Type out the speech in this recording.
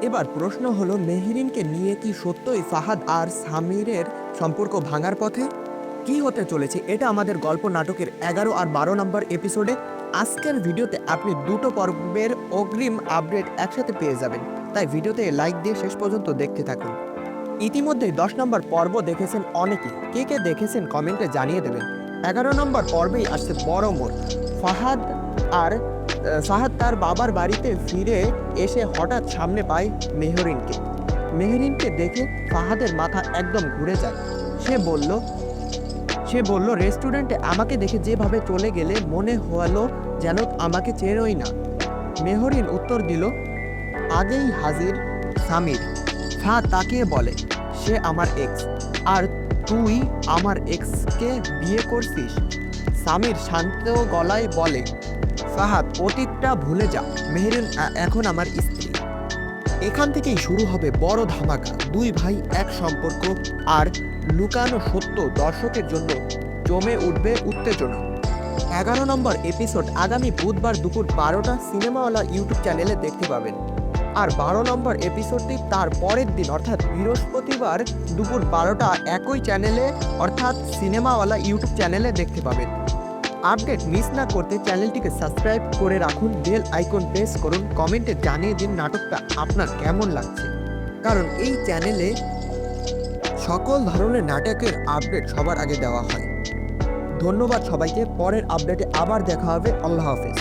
এবার প্রশ্ন হলো, মেহরিনকে নিয়ে কি সত্যই ফাহাদ আর সামিরের সম্পর্ক ভাঙার পথে? কি হতে চলেছে এটা আমাদের গল্প নাটকের 11 আর 12 নম্বর এপিসোডে। আজকের ভিডিওতে আপনি দুটো পর্বের অগ্রিম আপডেট একসাথে পেয়ে যাবেন, তাই ভিডিওতে লাইক দিয়ে শেষ পর্যন্ত দেখতে থাকুন। ইতিমধ্যেই 10 নম্বর পর্ব দেখেছেন অনেকে, কে কে দেখেছেন কমেন্টে জানিয়ে দেবেন। 11 নম্বর পর্বেই আসছে বড় মোড়। ফাহাদ আর ফাহাদ তার বাবার বাড়িতে ফিরে এসে হঠাৎ সামনে পায় মেহরিনকে। মেহরিনকে দেখে ফাহাদের মাথা একদম ঘুরে যায়। সে বলল রেস্টুরেন্টে আমাকে দেখে যেভাবে চলে গেলে মনে হলো যেন আমাকে চেনোই না। মেহরিন উত্তর দিল, আগেই হাজির সামির। ফাহাদ তাকিয়ে বলে, সে আমার এক্স, আর তুই আমার এক্সকে বিয়ে করছিস। সামির শান্ত গলায় বলে, ফাহাদ অতীতটা ভুলে যা, মেহরিন এখন আমার স্ত্রী। এখান থেকেই শুরু হবে বড় ধামাকা। দুই ভাই এক সম্পর্ক, আর লুকানো সত্য দর্শকের জন্য জমে উঠবে উত্তেজনা। 11 নম্বর এপিসোড আগামী বুধবার দুপুর 12টা সিনেমাওয়ালা ইউটিউব চ্যানেলে দেখতে পাবেন। আর 12 নম্বর এপিসোডটি তার পরের দিন অর্থাৎ বৃহস্পতিবার দুপুর 12টা একই চ্যানেলে অর্থাৎ সিনেমাওয়ালা ইউটিউব চ্যানেলে দেখতে পাবেন। আপডেট মিস না করতে চ্যানেলটিকে সাবস্ক্রাইব করে রাখুন, বেল আইকন প্রেস করুন, কমেন্টে জানিয়ে দিন নাটকটা আপনার কেমন লাগছে, কারণ এই চ্যানেলে সকল ধরনের নাটকের আপডেট সবার আগে দেওয়া হয়। ধন্যবাদ সবাইকে, পরের আপডেটে আবার দেখা হবে। আল্লাহ হাফেজ।